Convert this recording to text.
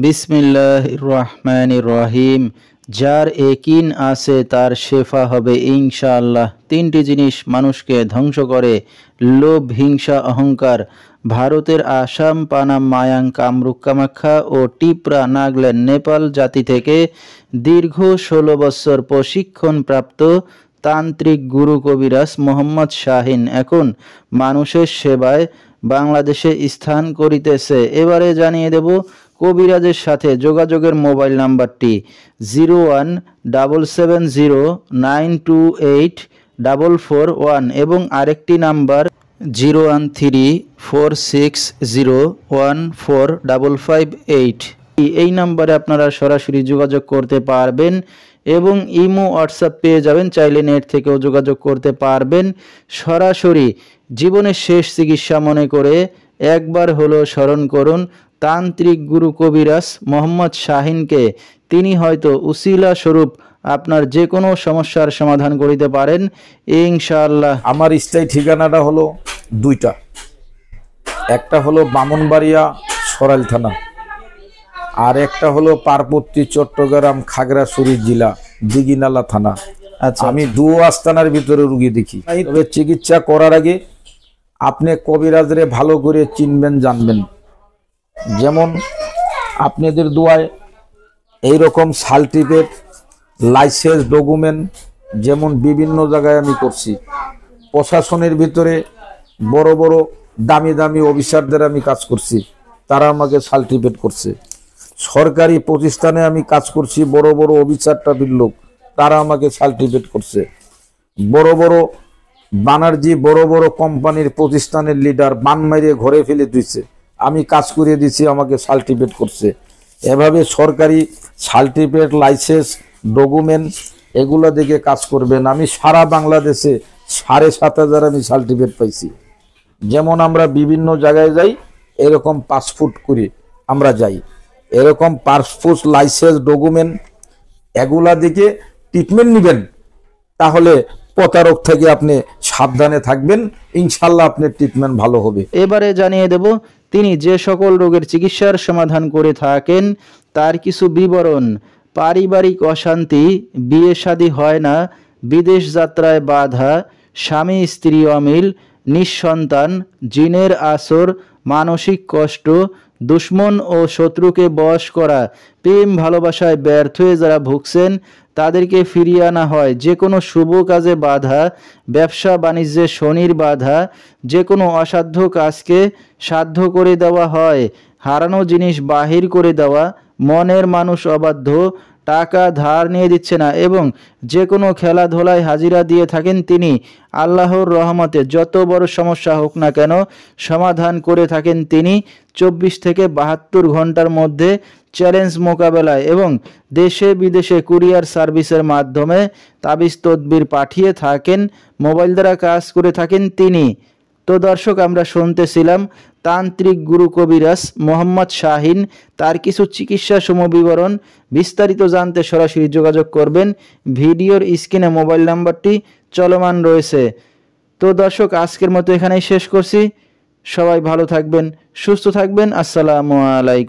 বিসমিল্লাহির রহমানির রহিম। যার একিন আছে তার শেফা হবে ইনশাআল্লাহ। তিনটি জিনিস মানুষকে ধ্বংস করে: লোভ, হিংসা, অহংকার। ভারতের আসাম, পানাম, মায়াং, কামরূপ, কামাখ্যা ও টিপরা, নাগাল্যান্ড, নেপাল জাতি থেকে দীর্ঘ 16 বছর প্রশিক্ষণপ্রাপ্ত তান্ত্রিক গুরু কবিরাজ মোহাম্মদ শাহিন এখন মানুষের সেবায় বাংলাদেশে স্থান করিতেছে। এবারে জানিয়ে দেব কবিরাজের সাথে যোগাযোগের মোবাইল নাম্বারটি 017709284441 এবং আরেকটি নাম্বার 013460145558। এই নাম্বারে আপনারা সরাসরি যোগাযোগ করতে পারবেন এবং ইমো হোয়াটসঅ্যাপ পেয়ে যাবেন। চাইলে নেট থেকেও যোগাযোগ করতে পারবেন। সরাসরি জীবনের শেষ চিকিৎসা মনে করে একবার হলো স্মরণ করুন তান্ত্রিক গুরু কবিরাজ মোহাম্মদ শাহিনকে। তিনি হয়তো উসিলা স্বরূপ আপনার যে কোনো সমস্যার সমাধান করিতে পারেন ইনশাআল্লাহ। আমার স্থায়ী ঠিকানাটা হলো দুইটা। একটা হলো বামনবাড়িয়া সরাইল থানা, আর একটা হলো পার্বতী চট্টগ্রাম খাগড়াছড়ি জেলা দিঘিনালা থানা। আচ্ছা, আমি দু আস্তানার ভিতরে রুগী দেখি। তবে চিকিৎসা করার আগে আপনি কবিরাজরে ভালো করে চিনবেন, জানবেন। যেমন আপনাদের দোয়ায় এইরকম সার্টিফিকেট, লাইসেন্স, ডকুমেন্ট যেমন বিভিন্ন জায়গায় আমি করছি। প্রশাসনের ভিতরে বড় বড় দামি দামি অফিসারদের আমি কাজ করছি, তারা আমাকে সার্টিফিকেট করছে। সরকারি প্রতিষ্ঠানে আমি কাজ করছি, বড় বড় অফিসারটাদের লোক, তারা আমাকে সার্টিফিকেট করছে। বড় বড় বানার্জি বড় বড় কোম্পানির প্রতিষ্ঠানের লিডার বান মারিয়ে ঘরে ফেলে দিচ্ছে, আমি কাজ করিয়ে দিচ্ছি, আমাকে সার্টিফিকেট করছে। এভাবে সরকারি সার্টিফিকেট, লাইসেন্স, ডকুমেন্ট এগুলো দেখে কাজ করবেন। আমি সারা বাংলাদেশে ৭,৫০০ আমি সার্টিফিকেট পাইছি। যেমন আমরা বিভিন্ন জায়গায় যাই, এরকম পাসপোর্ট করে আমরা যাই, এরকম পাসপোর্ট, লাইসেন্স, ডকুমেন্ট এগুলা দেখে ট্রিটমেন্ট নেবেন, তাহলে প্রতারক থেকে আপনি সাবধানে থাকবেন। ইনশাল্লাহ আপনার ট্রিটমেন্ট ভালো হবে। এবারে জানিয়ে দেব তিনি যে সকল রোগের চিকিৎসার সমাধান করে থাকেন তার কিছু বিবরণ: পারিবারিক অশান্তি, বিয়ে শাদী হয় না, বিদেশ যাত্রায় বাধা, স্বামী স্ত্রী অমিল, নিঃসন্তান, জিনের আসর, মানসিক কষ্ট, দুশ্মন ও শত্রুকে বশ করা, প্রেম ভালোবাসায় ব্যর্থ হয়ে যারা ভুগছেন তাদেরকে ফিরিয়ে আনা হয়, যে কোনো শুভ কাজে বাধা, ব্যবসা বাণিজ্যে শনির বাধা, যে কোনো অসাধ্য কাজকে সাধ্য করে দেওয়া হয়, হারানো জিনিস বাহির করে দেওয়া, মনের মানুষ অবাধ্য, টাকা ধার নিয়ে দিচ্ছে না এবং যে কোনো খেলাধুলায় হাজিরা দিয়ে থাকেন তিনি। আল্লাহর রহমতে যত বড় সমস্যা হোক না কেন সমাধান করে থাকেন তিনি 24 থেকে 72 ঘন্টার মধ্যে চ্যালেঞ্জ মোকাবেলায়, এবং দেশে বিদেশে কুরিয়ার সার্ভিসের মাধ্যমে তাবিজ তদবির পাঠিয়ে থাকেন, মোবাইল দ্বারা কাজ করে থাকেন তিনি। তো দর্শক, আমরা শুনতেছিলাম তান্ত্রিক গুরু কবিরাজ মোহাম্মদ শাহিন, তার কিছু চিকিৎসা সমবিবরণ। বিস্তারিত জানতে সরাসরি যোগাযোগ করবেন, ভিডিওর স্ক্রিনে মোবাইল নাম্বারটি চলমান রয়েছে। তো দর্শক, আজকের মতো এখানেই শেষ করছি। সবাই ভালো থাকবেন, সুস্থ থাকবেন। আসসালামু আলাইকুম।